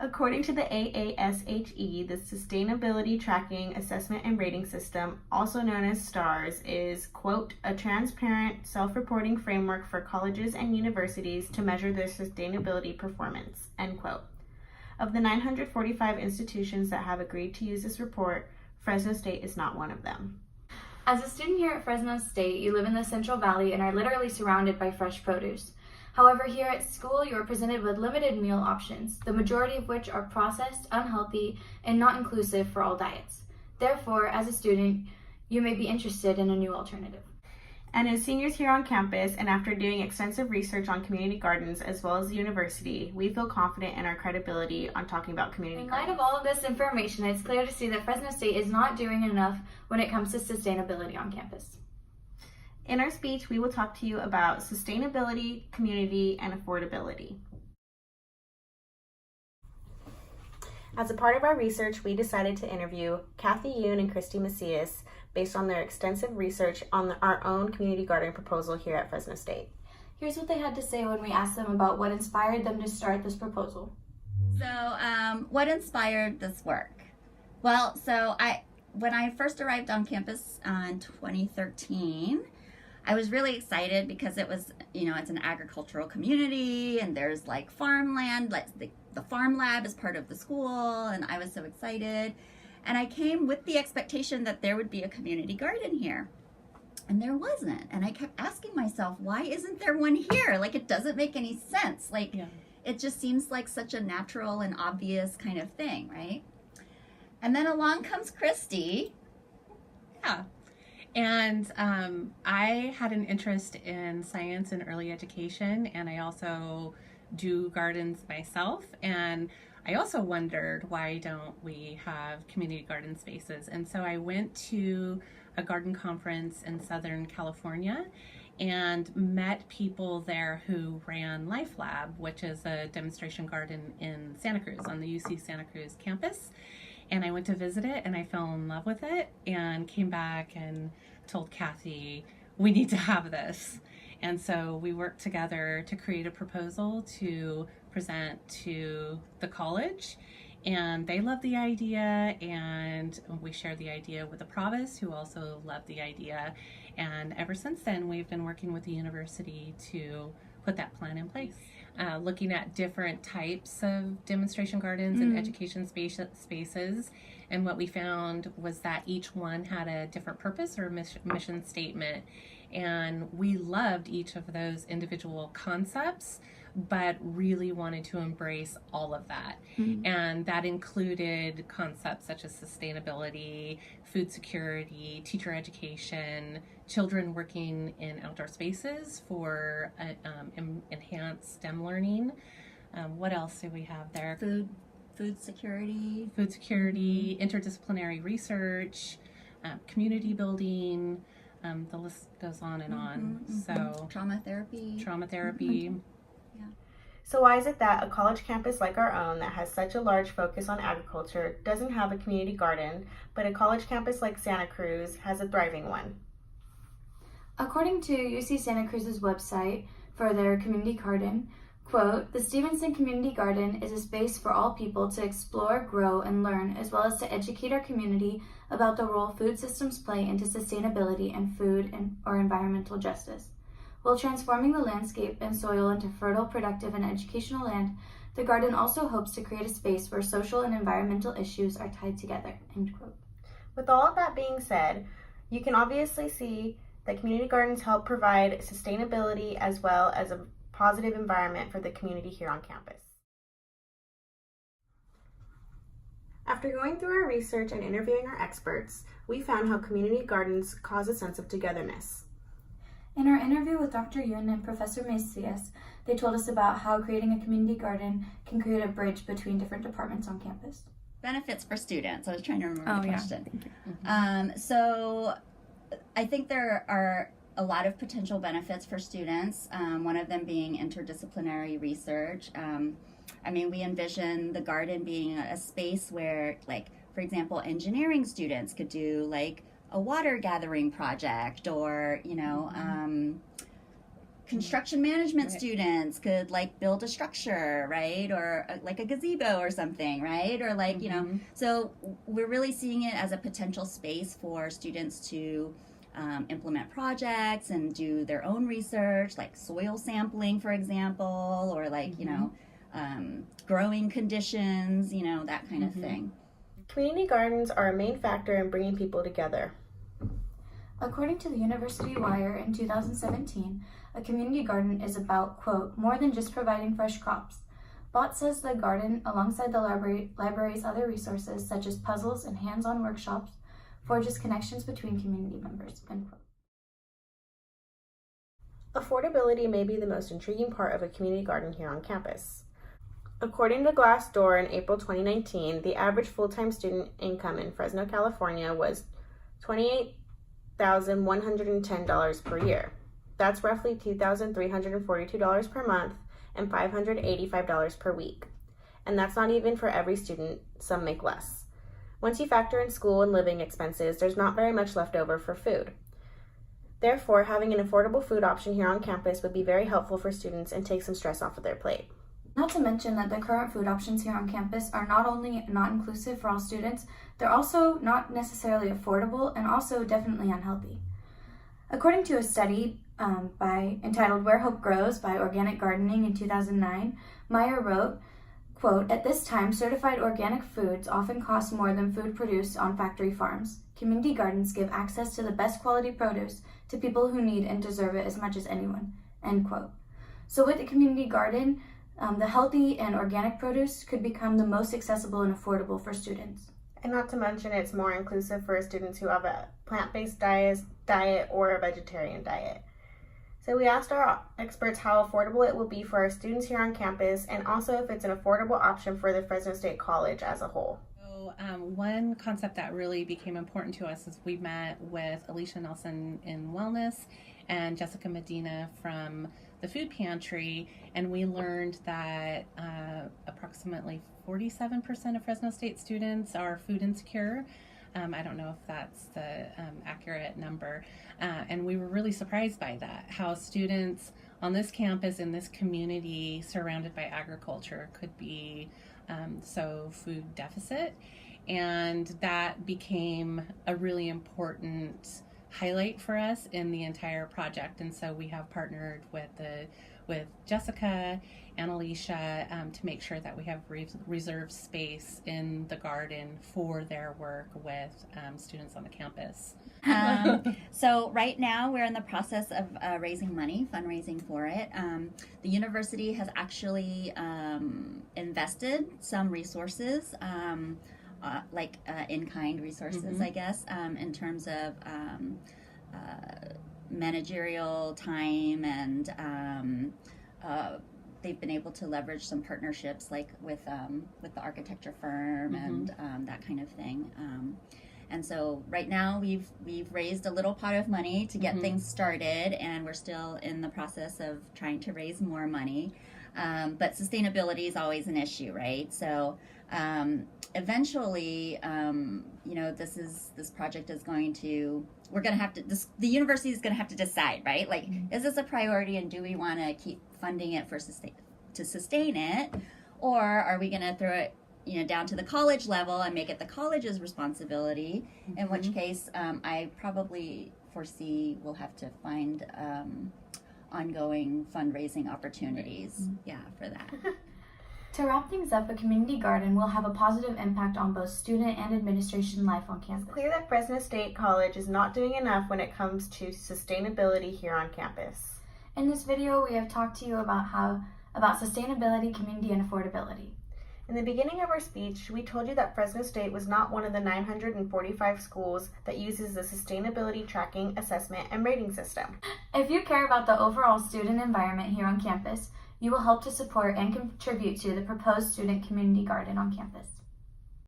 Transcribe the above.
According to the AASHE, the Sustainability Tracking Assessment and Rating System, also known as STARS, is, quote, a transparent, self-reporting framework for colleges and universities to measure their sustainability performance, end quote. Of the 945 institutions that have agreed to use this report, Fresno State is not one of them. As a student here at Fresno State, you live in the Central Valley and are literally surrounded by fresh produce. However, here at school, you are presented with limited meal options, the majority of which are processed, unhealthy, and not inclusive for all diets. Therefore, as a student, you may be interested in a new alternative. And as seniors here on campus, and after doing extensive research on community gardens as well as the university, we feel confident in our credibility on talking about community gardens. In light of all of this information, it's clear to see that Fresno State is not doing enough when it comes to sustainability on campus. In our speech, we will talk to you about sustainability, community, and affordability. As a part of our research, we decided to interview Kathy Yoon and Christy Macias based on their extensive research on our own community garden proposal here at Fresno State. Here's what they had to say when we asked them about what inspired them to start this proposal. So, what inspired this work? Well, when I first arrived on campus in 2013, I was really excited because it was, it's an agricultural community and there's like farmland, like the farm lab is part of the school, and I was so excited. And I came with the expectation that there would be a community garden here. And there wasn't. And I kept asking myself, why isn't there one here? Like, it doesn't make any sense. It just seems like such a natural and obvious kind of thing, right? And then along comes Christy. Yeah. And I had an interest in science and early education, and I also do gardens myself. And I also wondered, why don't we have community garden spaces? And so I went to a garden conference in Southern California and met people there who ran Life Lab, which is a demonstration garden in Santa Cruz, on the UC Santa Cruz campus. And I went to visit it and I fell in love with it and came back and told Kathy, we need to have this. And so we worked together to create a proposal to present to the college. And they loved the idea, and we shared the idea with the provost, who also loved the idea. And ever since then, we've been working with the university to put that plan in place. Looking at different types of demonstration gardens and education spaces. And what we found was that each one had a different purpose or mission statement. And we loved each of those individual concepts, but really wanted to embrace all of that. And that included concepts such as sustainability, food security, teacher education, children working in outdoor spaces for enhanced STEM learning. What else do we have there? Food security. Food security, interdisciplinary research, community building. The list goes on and on. So trauma therapy. So why is it that a college campus like our own that has such a large focus on agriculture doesn't have a community garden, but a college campus like Santa Cruz has a thriving one? According to UC Santa Cruz's website for their community garden, quote, the Stevenson Community Garden is a space for all people to explore, grow, and learn, as well as to educate our community about the role food systems play into sustainability and food or environmental justice. While transforming the landscape and soil into fertile, productive, and educational land, the garden also hopes to create a space where social and environmental issues are tied together, end quote. With all of that being said, you can obviously see that community gardens help provide sustainability as well as a positive environment for the community here on campus. After going through our research and interviewing our experts, we found how community gardens cause a sense of togetherness. In our interview with Dr. Yoon and Professor Macias, they told us about how creating a community garden can create a bridge between different departments on campus. Benefits for students. I was trying to remember the question. Yeah. I think there are a lot of potential benefits for students, one of them being interdisciplinary research. We envision the garden being a space where, for example, engineering students could do a water gathering project, or construction management students could like build a structure, right? Or like a gazebo or something, right? Or like, you know, so we're really seeing it as a potential space for students to implement projects and do their own research, like soil sampling, for example, or like, you know, growing conditions, you know, that kind of thing. Community gardens are a main factor in bringing people together. According to the University Wire in 2017, a community garden is about, quote, more than just providing fresh crops. Bott says the garden, alongside the library's other resources, such as puzzles and hands-on workshops, forges connections between community members, end quote. Affordability may be the most intriguing part of a community garden here on campus. According to Glassdoor in April 2019, the average full-time student income in Fresno, California was $28,110 per year. That's roughly $2,342 per month and $585 per week. And that's not even for every student, some make less. Once you factor in school and living expenses, there's not very much left over for food. Therefore, having an affordable food option here on campus would be very helpful for students and take some stress off of their plate. Not to mention that the current food options here on campus are not only not inclusive for all students, they're also not necessarily affordable and also definitely unhealthy. According to a study entitled Where Hope Grows by Organic Gardening in 2009, Meyer wrote, quote, at this time, certified organic foods often cost more than food produced on factory farms. Community gardens give access to the best quality produce to people who need and deserve it as much as anyone, end quote. So with a community garden, the healthy and organic produce could become the most accessible and affordable for students. And not to mention, it's more inclusive for students who have a plant-based diet or a vegetarian diet. So we asked our experts how affordable it will be for our students here on campus, and also if it's an affordable option for the Fresno State College as a whole. So one concept that really became important to us is we met with Alicia Nelson in Wellness and Jessica Medina from the food pantry, and we learned that approximately 47% of Fresno State students are food insecure. I don't know if that's the accurate number. And we were really surprised by that, how students on this campus, in this community surrounded by agriculture, could be so food deficit. And that became a really important highlight for us in the entire project. And so we have partnered with Jessica and Alicia to make sure that we have reserved space in the garden for their work with students on the campus. So right now we're in the process of raising money, fundraising for it. The university has actually invested some resources, like in-kind resources, I guess, in terms of managerial time, and they've been able to leverage some partnerships, like with the architecture firm and that kind of thing. And so right now we've raised a little pot of money to get things started, and we're still in the process of trying to raise more money. But sustainability is always an issue, right? So eventually, you know, this project is going to, the university is going to have to decide, right? Like, is this a priority, and do we want to keep funding it to sustain it, or are we going to throw it, you know, down to the college level and make it the college's responsibility? In which case, I probably foresee we'll have to find ongoing fundraising opportunities, for that. To wrap things up, a community garden will have a positive impact on both student and administration life on campus. It's clear that Fresno State College is not doing enough when it comes to sustainability here on campus. In this video, we have talked to you about sustainability, community, and affordability. In the beginning of our speech, we told you that Fresno State was not one of the 945 schools that uses the sustainability tracking, assessment, and rating system. If you care about the overall student environment here on campus, you will help to support and contribute to the proposed student community garden on campus.